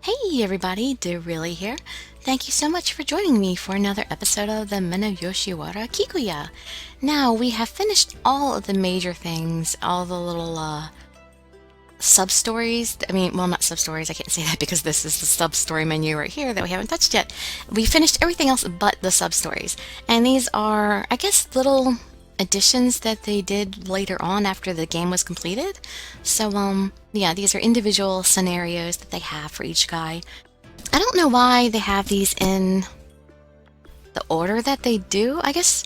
Hey everybody, Dirili here. Thank you so much for joining me for another episode of the Men of Yoshiwara Kikuya. Now, we have finished all of the major things, all the little sub-stories. Well, not sub-stories, I can't say that because this is the sub-story menu right here that we haven't touched yet. We finished everything else but the sub-stories. And these are, I guess, little additions that they did later on after the game was completed. So, yeah, these are individual scenarios that they have for each guy. I don't know why they have these in the order that they do. I guess,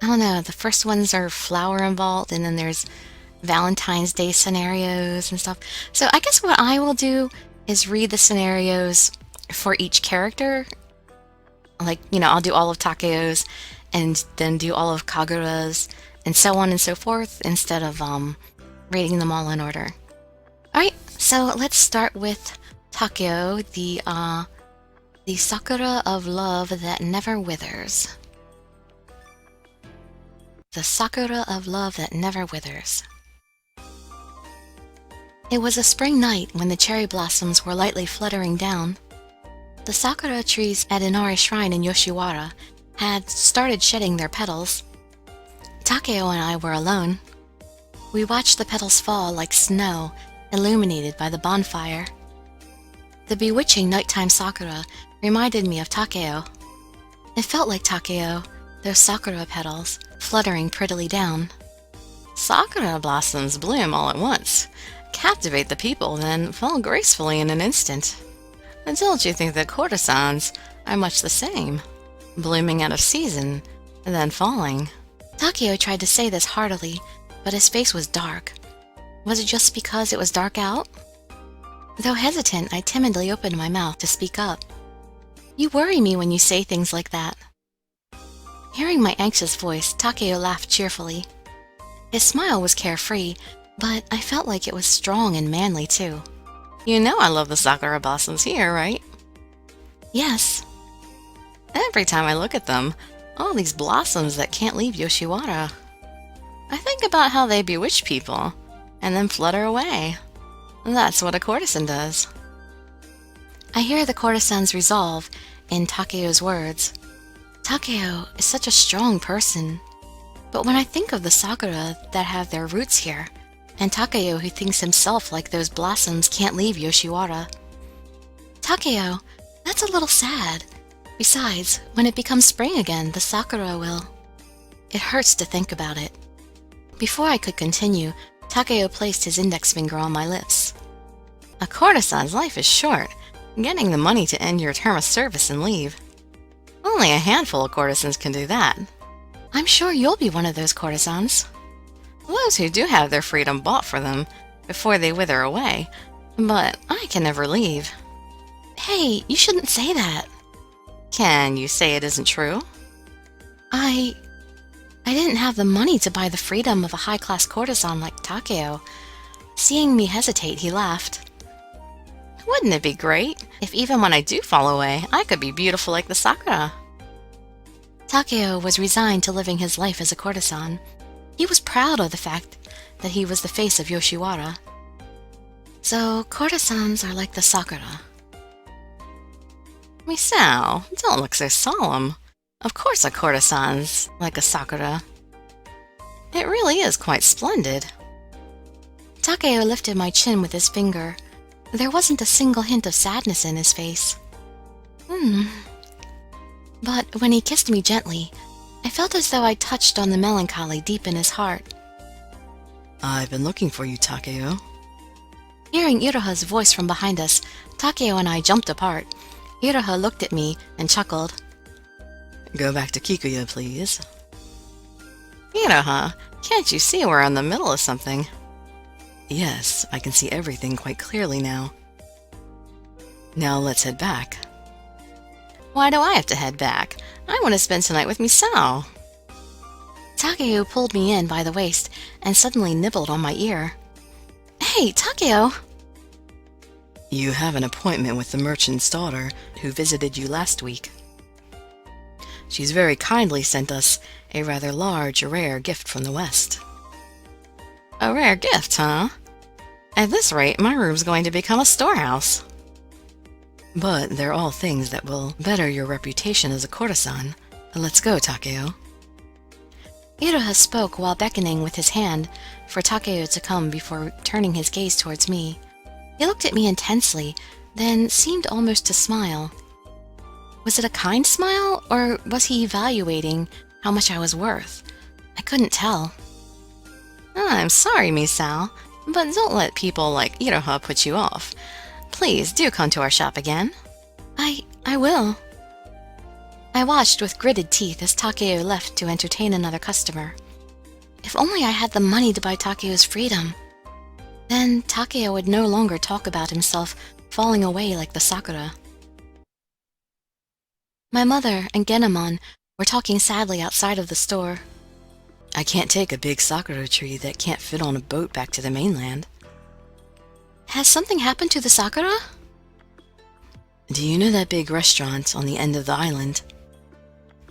I don't know, the first ones are flower involved, and then there's Valentine's Day scenarios and stuff. So I guess what I will do is read the scenarios for each character. Like, I'll do all of Takeo's and then do all of Kagura's and so on and so forth instead of reading them all in order. Alright, so let's start with Takeo, the Sakura of love that never withers. The Sakura of love that never withers. It was a spring night when the cherry blossoms were lightly fluttering down. The sakura trees at Inari Shrine in Yoshiwara had started shedding their petals. Takeo and I were alone. We watched the petals fall like snow, illuminated by the bonfire. The bewitching nighttime sakura reminded me of Takeo. It felt like Takeo, those sakura petals, fluttering prettily down. Sakura blossoms bloom all at once, captivate the people, then fall gracefully in an instant. And don't you think that courtesans are much the same? Blooming out of season, and then falling. Takeo tried to say this heartily, but his face was dark. Was it just because it was dark out? Though hesitant, I timidly opened my mouth to speak up. You worry me when you say things like that. Hearing my anxious voice, Takeo laughed cheerfully. His smile was carefree, but I felt like it was strong and manly too. You know I love the sakura blossoms here, right? Yes. Every time I look at them, all these blossoms that can't leave Yoshiwara. I think about how they bewitch people, and then flutter away. That's what a courtesan does. I hear the courtesan's resolve in Takeo's words. Takeo is such a strong person. But when I think of the sakura that have their roots here, and Takeo who thinks himself like those blossoms can't leave Yoshiwara. Takeo, that's a little sad. Besides, when it becomes spring again, the sakura will. It hurts to think about it. Before I could continue, Takeo placed his index finger on my lips. A courtesan's life is short, getting the money to end your term of service and leave. Only a handful of courtesans can do that. I'm sure you'll be one of those courtesans. Those who do have their freedom bought for them before they wither away, but I can never leave. Hey, you shouldn't say that. Can you say it isn't true? I didn't have the money to buy the freedom of a high-class courtesan like Takeo. Seeing me hesitate, he laughed. Wouldn't it be great if even when I do fall away, I could be beautiful like the sakura? Takeo was resigned to living his life as a courtesan. He was proud of the fact that he was the face of Yoshiwara. So, courtesans are like the sakura. Misao, don't look so solemn. Of course a courtesan's like a sakura. It really is quite splendid. Takeo lifted my chin with his finger. There wasn't a single hint of sadness in his face. But when he kissed me gently, I felt as though I touched on the melancholy deep in his heart. I've been looking for you, Takeo. Hearing Iroha's voice from behind us, Takeo and I jumped apart. Iroha looked at me and chuckled. Go back to Kikuya, please. Iroha, can't you see we're in the middle of something? Yes, I can see everything quite clearly now. Now let's head back. Why do I have to head back? I want to spend tonight with Misao. Takeo pulled me in by the waist and suddenly nibbled on my ear. Hey, Takeo! You have an appointment with the merchant's daughter who visited you last week. She's very kindly sent us a rather large, rare gift from the West. A rare gift, huh? At this rate, my room's going to become a storehouse. But they're all things that will better your reputation as a courtesan. Let's go, Takeo. Iroha spoke while beckoning with his hand for Takeo to come before turning his gaze towards me. He looked at me intensely, then seemed almost to smile. Was it a kind smile, or was he evaluating how much I was worth? I couldn't tell. I'm sorry, Misao, but don't let people like Iroha put you off. Please do come to our shop again. I will. I watched with gritted teeth as Takeo left to entertain another customer. If only I had the money to buy Takeo's freedom. Then Takeo would no longer talk about himself falling away like the sakura. My mother and Genomon were talking sadly outside of the store. I can't take a big sakura tree that can't fit on a boat back to the mainland. Has something happened to the sakura? Do you know that big restaurant on the end of the island?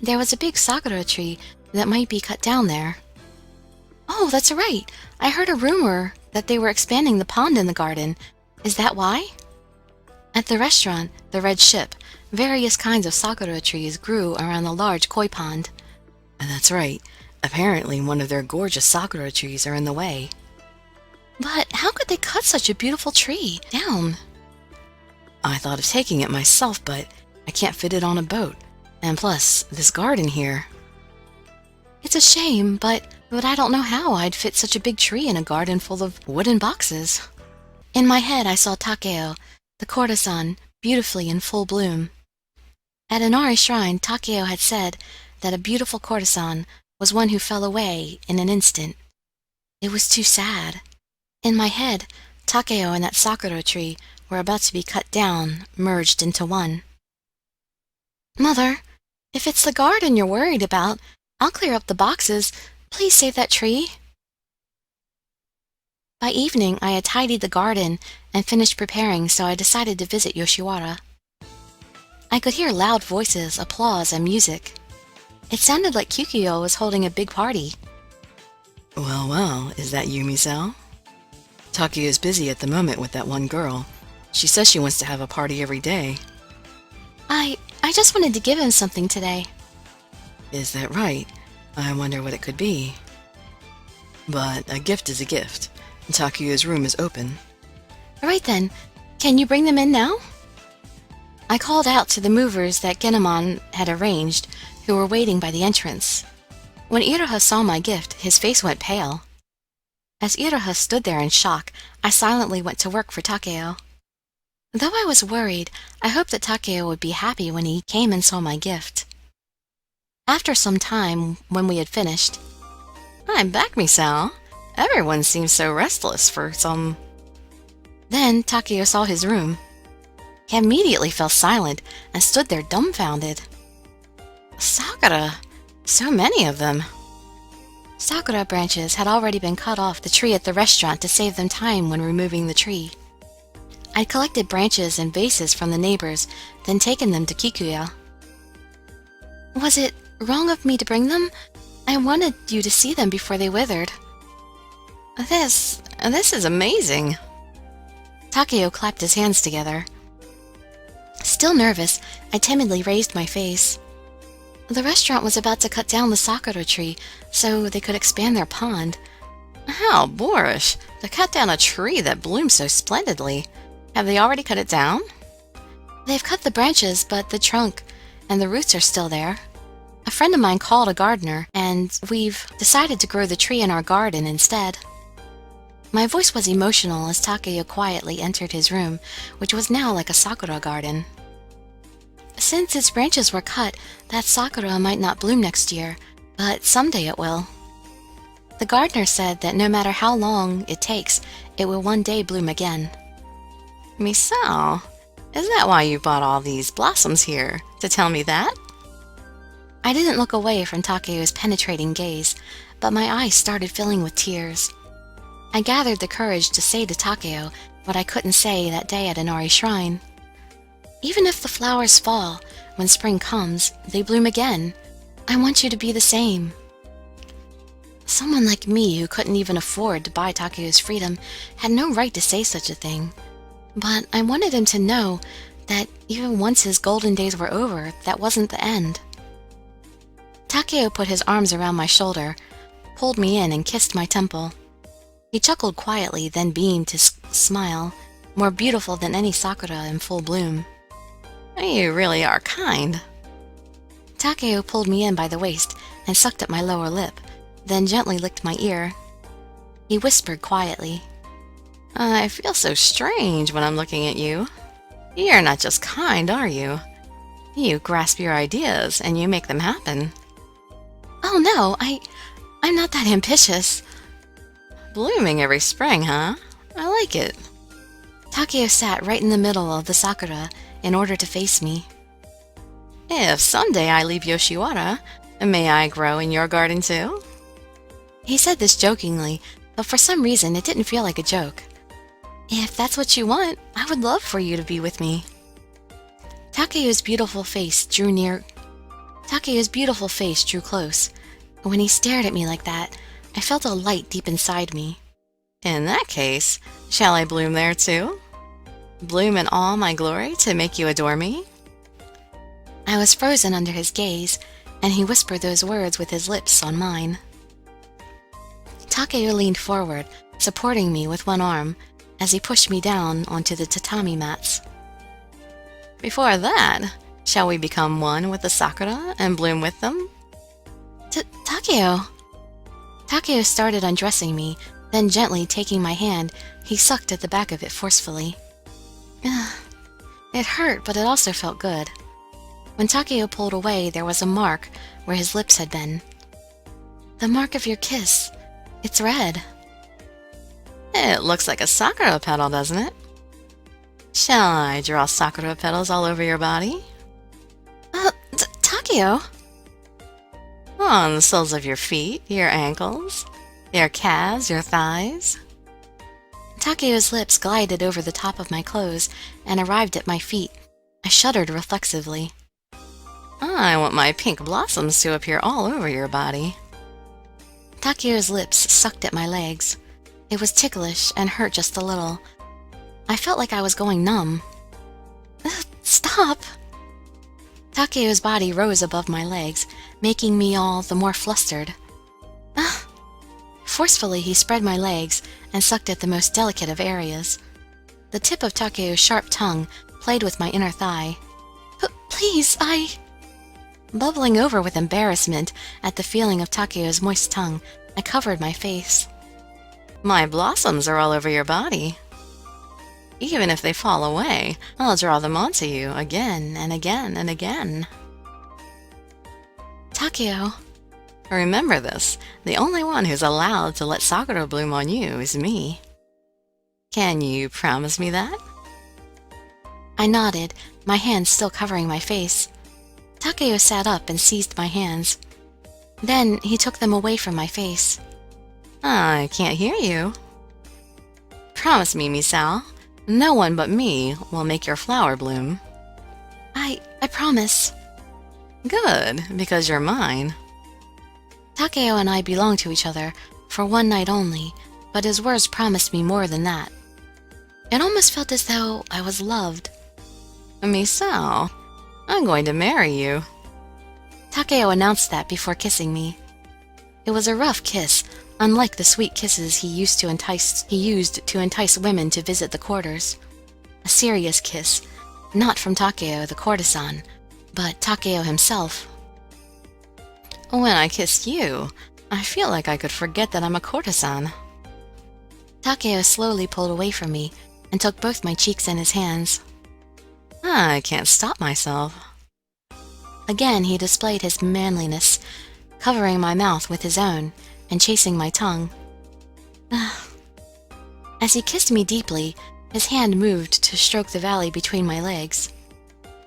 There was a big sakura tree that might be cut down there. Oh, that's right. I heard a rumor that they were expanding the pond in the garden. Is that why? At the restaurant, the Red Ship, various kinds of sakura trees grew around the large koi pond. That's right. Apparently one of their gorgeous sakura trees are in the way. But how could they cut such a beautiful tree down? I thought of taking it myself, but I can't fit it on a boat. And plus, this garden here. It's a shame, but I don't know how I'd fit such a big tree in a garden full of wooden boxes. In my head, I saw Takeo, the courtesan, beautifully in full bloom. At Inari Shrine, Takeo had said that a beautiful courtesan was one who fell away in an instant. It was too sad. In my head, Takeo and that sakura tree were about to be cut down, merged into one. Mother, if it's the garden you're worried about, I'll clear up the boxes. Please save that tree. By evening, I had tidied the garden and finished preparing, so I decided to visit Yoshiwara. I could hear loud voices, applause, and music. It sounded like Kikuya was holding a big party. Well, is that you, Misao? Takeo's busy at the moment with that one girl. She says she wants to have a party every day. I just wanted to give him something today. Is that right? I wonder what it could be. But a gift is a gift. Takeo's room is open. All right then, can you bring them in now? I called out to the movers that Genomon had arranged, who were waiting by the entrance. When Iroha saw my gift, his face went pale. As Iroha stood there in shock, I silently went to work for Takeo. Though I was worried, I hoped that Takeo would be happy when he came and saw my gift. After some time, when we had finished, I'm back, Misao. Everyone seems so restless for some... Then Takeo saw his room. He immediately fell silent and stood there dumbfounded. Sakura! So many of them! Sakura branches had already been cut off the tree at the restaurant to save them time when removing the tree. I'd collected branches and vases from the neighbors, then taken them to Kikuya. Was it wrong of me to bring them? I wanted you to see them before they withered. This is amazing! Takeo clapped his hands together. Still nervous, I timidly raised my face. The restaurant was about to cut down the sakura tree so they could expand their pond. How boorish, to cut down a tree that blooms so splendidly. Have they already cut it down? They've cut the branches, but the trunk and the roots are still there. A friend of mine called a gardener, and we've decided to grow the tree in our garden instead. My voice was emotional as Takeo quietly entered his room, which was now like a sakura garden. Since its branches were cut, that sakura might not bloom next year, but someday it will. The gardener said that no matter how long it takes, it will one day bloom again. Misao, is that why you bought all these blossoms here? To tell me that? I didn't look away from Takeo's penetrating gaze, but my eyes started filling with tears. I gathered the courage to say to Takeo what I couldn't say that day at Inari Shrine. Even if the flowers fall, when spring comes, they bloom again. I want you to be the same. Someone like me who couldn't even afford to buy Takeo's freedom had no right to say such a thing. But I wanted him to know that even once his golden days were over, that wasn't the end. Takao put his arms around my shoulder, pulled me in, and kissed my temple. He chuckled quietly, then beamed his smile, more beautiful than any sakura in full bloom. You really are kind. Takao pulled me in by the waist and sucked at my lower lip, then gently licked my ear. He whispered quietly, I feel so strange when I'm looking at you. You're not just kind, are you? You grasp your ideas and you make them happen. "Oh no, I'm not that ambitious." Blooming every spring, huh? I like it. Takao sat right in the middle of the sakura in order to face me. If someday I leave Yoshiwara, may I grow in your garden too? He said this jokingly, but for some reason it didn't feel like a joke. "If that's what you want, I would love for you to be with me." Takao's beautiful face drew close. When he stared at me like that, I felt a light deep inside me. In that case, shall I bloom there too? Bloom in all my glory to make you adore me? I was frozen under his gaze, and he whispered those words with his lips on mine. Takao leaned forward, supporting me with one arm, as he pushed me down onto the tatami mats. Before that, shall we become one with the sakura and bloom with them? Takao! Takao started undressing me, then gently taking my hand, he sucked at the back of it forcefully. It hurt, but it also felt good. When Takao pulled away, there was a mark where his lips had been. "The mark of your kiss. It's red." It looks like a sakura petal, doesn't it? Shall I draw sakura petals all over your body? Takao? On the soles of your feet, your ankles, your calves, your thighs. Takao's lips glided over the top of my clothes and arrived at my feet. I shuddered reflexively. I want my pink blossoms to appear all over your body. Takao's lips sucked at my legs. It was ticklish and hurt just a little. I felt like I was going numb. Stop! Takao's body rose above my legs, making me all the more flustered. Forcefully, he spread my legs and sucked at the most delicate of areas. The tip of Takao's sharp tongue played with my inner thigh. Please, Bubbling over with embarrassment at the feeling of Takao's moist tongue, I covered my face. My blossoms are all over your body. Even if they fall away, I'll draw them onto you again and again and again. Takao. Remember this, the only one who's allowed to let sakura bloom on you is me. Can you promise me that? I nodded, my hands still covering my face. Takao sat up and seized my hands. Then he took them away from my face. I can't hear you. Promise me, Misao. No one but me will make your flower bloom. I promise. Good, because you're mine. Takao and I belonged to each other for one night only, but his words promised me more than that. It almost felt as though I was loved. Misao, I'm going to marry you. Takao announced that before kissing me. It was a rough kiss, unlike the sweet kisses he used to entice women to visit the quarters. A serious kiss, not from Takao the courtesan, but Takao himself. When I kiss you, I feel like I could forget that I'm a courtesan. Takao slowly pulled away from me and took both my cheeks in his hands. I can't stop myself. Again he displayed his manliness, covering my mouth with his own and chasing my tongue. As he kissed me deeply, his hand moved to stroke the valley between my legs.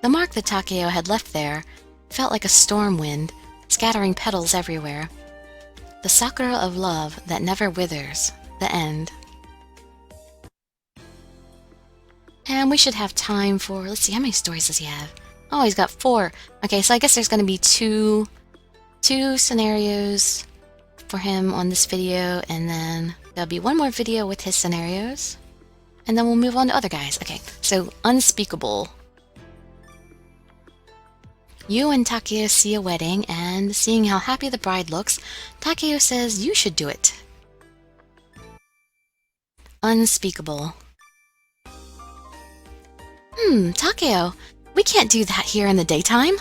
The mark that Takao had left there felt like a storm wind, scattering petals everywhere. The sakura of love that never withers, the end. And we should have time for, let's see, how many stories does he have? Oh, he's got 4. Okay, so I guess there's going to be two scenarios for him on this video, and then there'll be one more video with his scenarios, and then we'll move on to other guys. Okay, so Unspeakable. You and Takeo see a wedding, and seeing how happy the bride looks, Takeo says you should do it. Unspeakable. Takeo, we can't do that here in the daytime.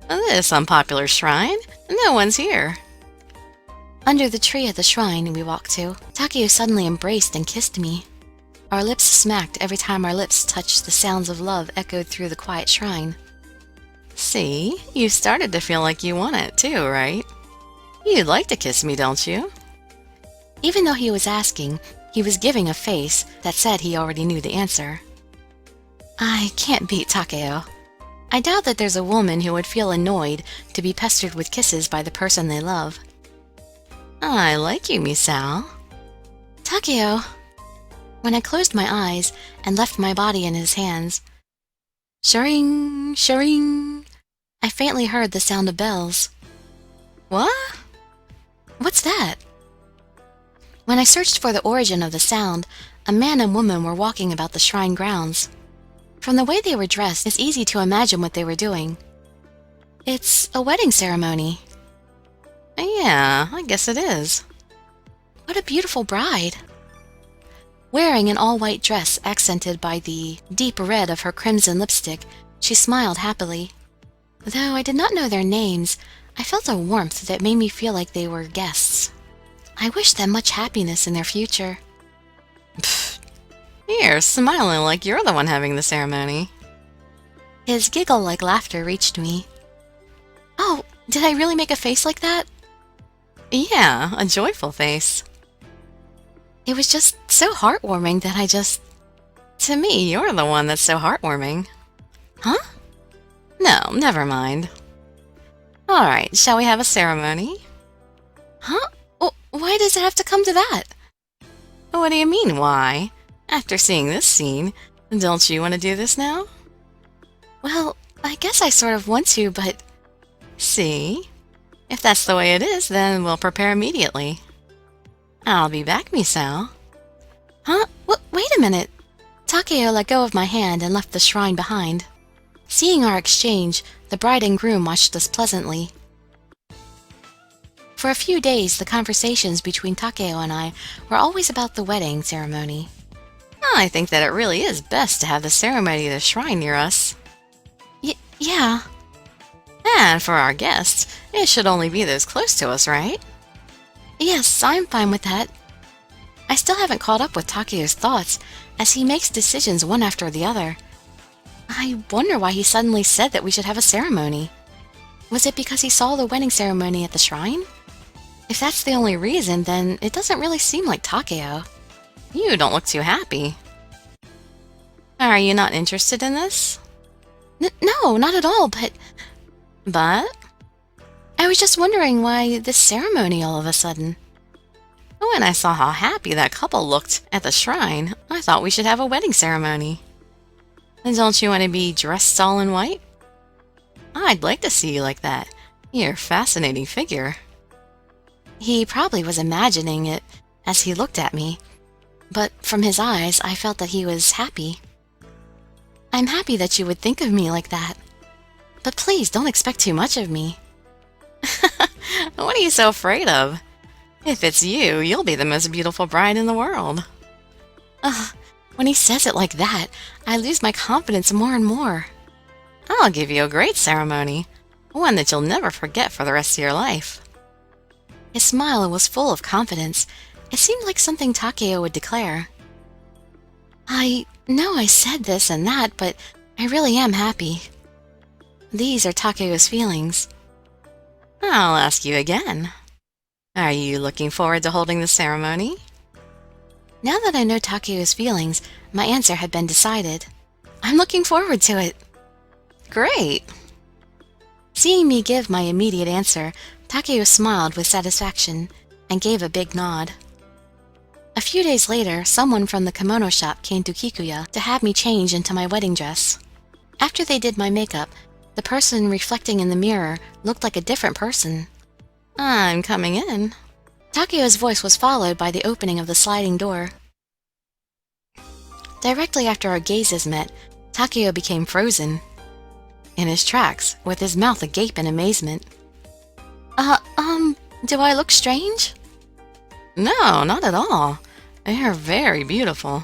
This unpopular shrine? No one's here. Under the tree at the shrine we walked to, Takeo suddenly embraced and kissed me. Our lips smacked every time our lips touched. The sounds of love echoed through the quiet shrine. See, you started to feel like you want it too, right? You'd like to kiss me, don't you? Even though he was asking, he was giving a face that said he already knew the answer. I can't beat Takeo. I doubt that there's a woman who would feel annoyed to be pestered with kisses by the person they love. I like you, Misao. Takeo. When I closed my eyes and left my body in his hands, shirring, shirring, I faintly heard the sound of bells. What? What's that? When I searched for the origin of the sound, a man and woman were walking about the shrine grounds. From the way they were dressed, it's easy to imagine what they were doing. It's a wedding ceremony. Yeah, I guess it is. What a beautiful bride. Wearing an all-white dress accented by the deep red of her crimson lipstick, she smiled happily. Though I did not know their names, I felt a warmth that made me feel like they were guests. I wished them much happiness in their future. Pfft. You're smiling like you're the one having the ceremony. His giggle-like laughter reached me. Oh, did I really make a face like that? Yeah, a joyful face. It was just so heartwarming that To me, you're the one that's so heartwarming. Huh? No, never mind. Alright, shall we have a ceremony? Huh? Why does it have to come to that? What do you mean, why? After seeing this scene, don't you want to do this now? Well, I guess I sort of want to, but... See? If that's the way it is, then we'll prepare immediately. I'll be back, Misao. Huh? Wait a minute. Takeo let go of my hand and left the shrine behind. Seeing our exchange, the bride and groom watched us pleasantly. For a few days, the conversations between Takeo and I were always about the wedding ceremony. I think that it really is best to have the ceremony at a shrine near us. Yeah. And for our guests, it should only be those close to us, right? Yes, I'm fine with that. I still haven't caught up with Takeo's thoughts, as he makes decisions one after the other. I wonder why he suddenly said that we should have a ceremony. Was it because he saw the wedding ceremony at the shrine? If that's the only reason, then it doesn't really seem like Takeo. You don't look too happy. Are you not interested in this? No, not at all, but... But? I was just wondering why this ceremony all of a sudden. When I saw how happy that couple looked at the shrine, I thought we should have a wedding ceremony. And don't you want to be dressed all in white? I'd like to see you like that. You're a fascinating figure. He probably was imagining it as he looked at me, but from his eyes I felt that he was happy. I'm happy that you would think of me like that, but please don't expect too much of me. What are you so afraid of? If it's you, you'll be the most beautiful bride in the world. When he says it like that, I lose my confidence more and more. I'll give you a great ceremony, one that you'll never forget for the rest of your life. His smile was full of confidence. It seemed like something Takeo would declare. I know I said this and that, but I really am happy. These are Takeo's feelings. I'll ask you again. Are you looking forward to holding the ceremony? Now that I know Takeo's feelings, my answer had been decided. I'm looking forward to it. Great! Seeing me give my immediate answer, Takeo smiled with satisfaction and gave a big nod. A few days later, someone from the kimono shop came to Kikuya to have me change into my wedding dress. After they did my makeup, the person reflecting in the mirror looked like a different person. I'm coming in. Takeo's voice was followed by the opening of the sliding door. Directly after our gazes met, Takeo became frozen. in his tracks, with his mouth agape in amazement. Do I look strange? No, not at all. You're very beautiful.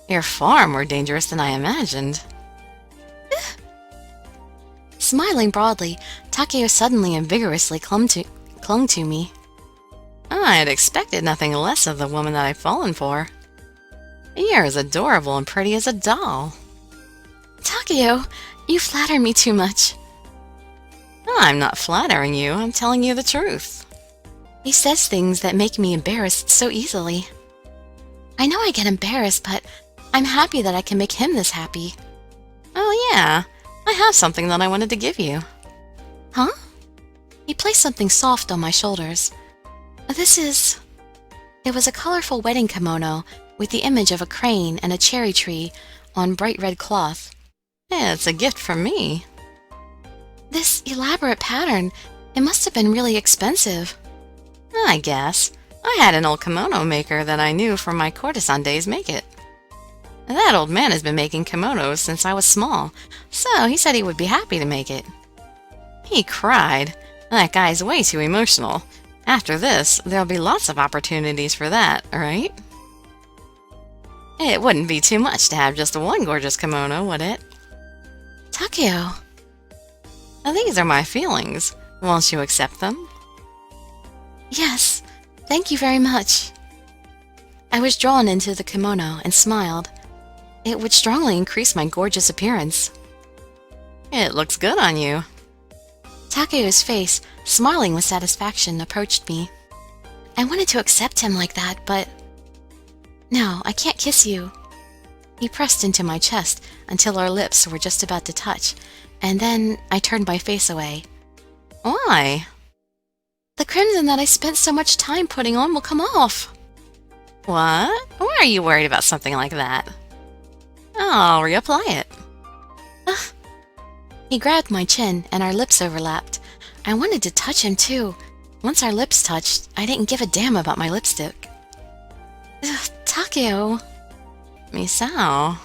You're far more dangerous than I imagined. Smiling broadly, Takao suddenly and vigorously clung to me. I had expected nothing less of the woman that I've fallen for. You're as adorable and pretty as a doll. Takao, you flatter me too much. I'm not flattering you, I'm telling you the truth. He says things that make me embarrassed so easily. I know I get embarrassed, but I'm happy that I can make him this happy. Oh yeah, I have something that I wanted to give you. Huh? He placed something soft on my shoulders. It was a colorful wedding kimono with the image of a crane and a cherry tree on bright red cloth. It's a gift from me. This elaborate pattern, it must have been really expensive. I guess. I had an old kimono maker that I knew from my courtesan days make it. That old man has been making kimonos since I was small, so he said he would be happy to make it. He cried. That guy's way too emotional. After this, there'll be lots of opportunities for that, right? It wouldn't be too much to have just one gorgeous kimono, would it? Takao. These are my feelings. Won't you accept them? Yes, thank you very much. I was drawn into the kimono and smiled. It would strongly increase my gorgeous appearance. It looks good on you. Takao's face, smiling with satisfaction, approached me. I wanted to accept him like that, but... No, I can't kiss you. He pressed into my chest until our lips were just about to touch, and then I turned my face away. Why? The crimson that I spent so much time putting on will come off. What? Why are you worried about something like that? I'll reapply it. He grabbed my chin and our lips overlapped. I wanted to touch him too. Once our lips touched, I didn't give a damn about my lipstick. Takao. Misao.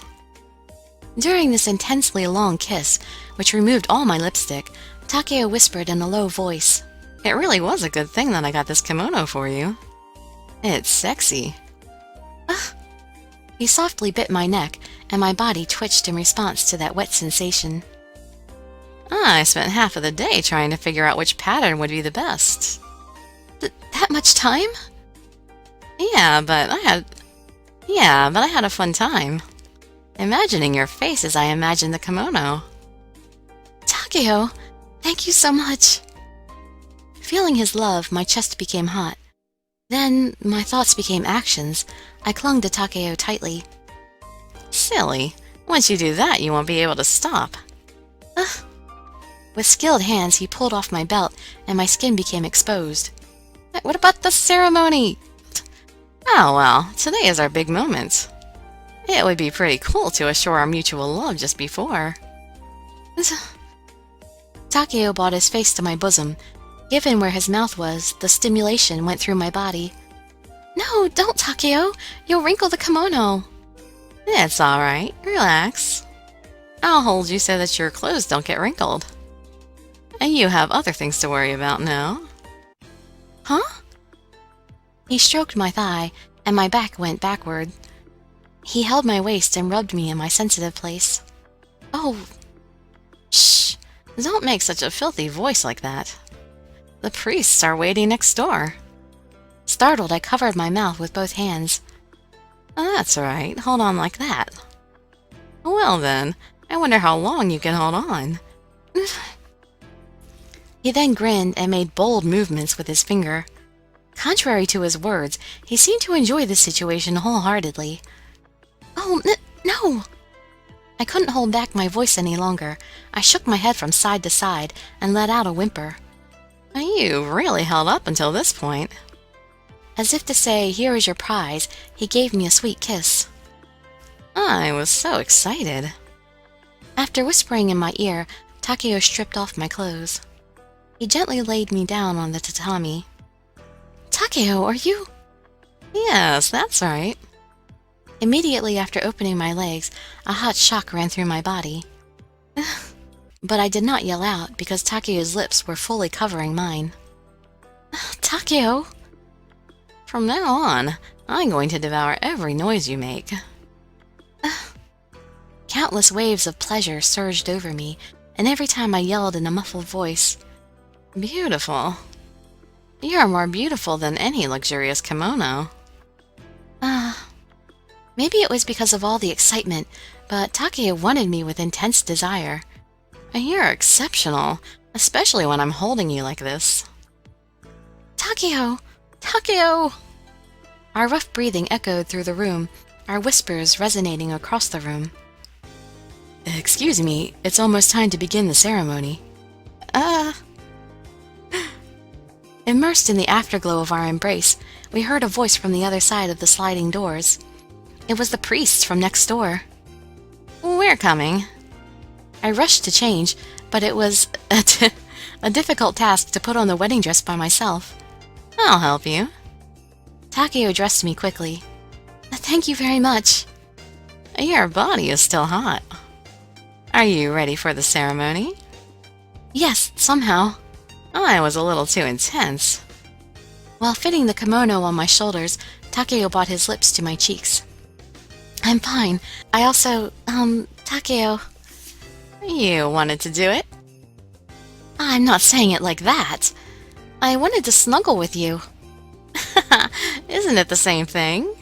During this intensely long kiss, which removed all my lipstick, Takao whispered in a low voice. It really was a good thing that I got this kimono for you. It's sexy. He softly bit my neck, and my body twitched in response to that wet sensation. I spent half of the day trying to figure out which pattern would be the best. That much time? Yeah, but I had a fun time. Imagining your face as I imagined the kimono. Takao, thank you so much. Feeling his love, my chest became hot. Then my thoughts became actions. I clung to Takao tightly. Silly. Once you do that, you won't be able to stop. With skilled hands, he pulled off my belt, and my skin became exposed. What about the ceremony? Oh well, today is our big moment. It would be pretty cool to assure our mutual love just before. Takao brought his face to my bosom. Given where his mouth was, the stimulation went through my body. No, don't, Takao! You'll wrinkle the kimono! It's alright, relax. I'll hold you so that your clothes don't get wrinkled. And you have other things to worry about now. Huh? He stroked my thigh, and my back went backward. He held my waist and rubbed me in my sensitive place. Oh, shh! Don't make such a filthy voice like that. The priests are waiting next door. Startled, I covered my mouth with both hands. That's right, hold on like that. Well then, I wonder how long you can hold on. He then grinned and made bold movements with his finger. Contrary to his words, he seemed to enjoy the situation wholeheartedly. Oh, no! I couldn't hold back my voice any longer. I shook my head from side to side and let out a whimper. You really held up until this point. As if to say, here is your prize, he gave me a sweet kiss. I was so excited. After whispering in my ear, Takao stripped off my clothes. He gently laid me down on the tatami. Takao, are you? Yes, that's right. Immediately after opening my legs, a hot shock ran through my body. but I did not yell out because Takeo's lips were fully covering mine. Takeo! From now on, I'm going to devour every noise you make. Countless waves of pleasure surged over me, and every time I yelled in a muffled voice, Beautiful. You're more beautiful than any luxurious kimono. Maybe it was because of all the excitement, but Takeo wanted me with intense desire. You're exceptional, especially when I'm holding you like this. Takeo! Takeo! Our rough breathing echoed through the room, our whispers resonating across the room. Excuse me, it's almost time to begin the ceremony. Immersed in the afterglow of our embrace, we heard a voice from the other side of the sliding doors. It was the priests from next door. We're coming. I rushed to change, but it was a difficult task to put on the wedding dress by myself. I'll help you. Takeo dressed me quickly. Thank you very much. Your body is still hot. Are you ready for the ceremony? Yes, somehow. I was a little too intense. While fitting the kimono on my shoulders, Takeo brought his lips to my cheeks. I'm fine. I also, Takeo... You wanted to do it? I'm not saying it like that. I wanted to snuggle with you. Isn't it the same thing?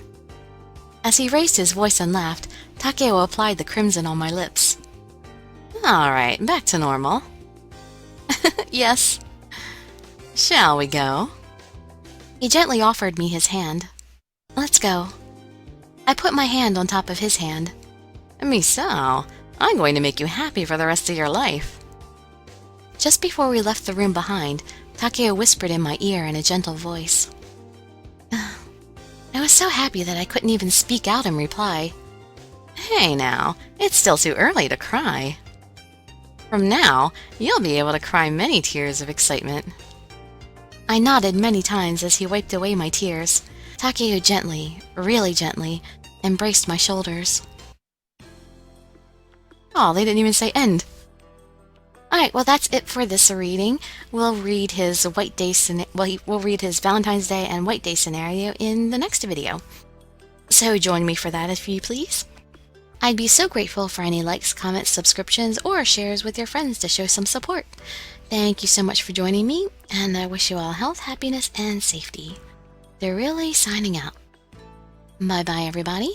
As he raised his voice and laughed, Takeo applied the crimson on my lips. All right, back to normal. Yes. Shall we go? He gently offered me his hand. Let's go. I put my hand on top of his hand. Misao, I'm going to make you happy for the rest of your life. Just before we left the room behind, Takeo whispered in my ear in a gentle voice. I was so happy that I couldn't even speak out in reply. Hey now, it's still too early to cry. From now, you'll be able to cry many tears of excitement. I nodded many times as he wiped away my tears. Takeo gently, really gently, embraced my shoulders. Oh, they didn't even say end. Alright, well that's it for this reading. We'll read his we'll read his Valentine's Day and White Day scenario in the next video. So join me for that if you please. I'd be so grateful for any likes, comments, subscriptions, or shares with your friends to show some support. Thank you so much for joining me, and I wish you all health, happiness, and safety. Dirili signing out. Bye-bye, everybody.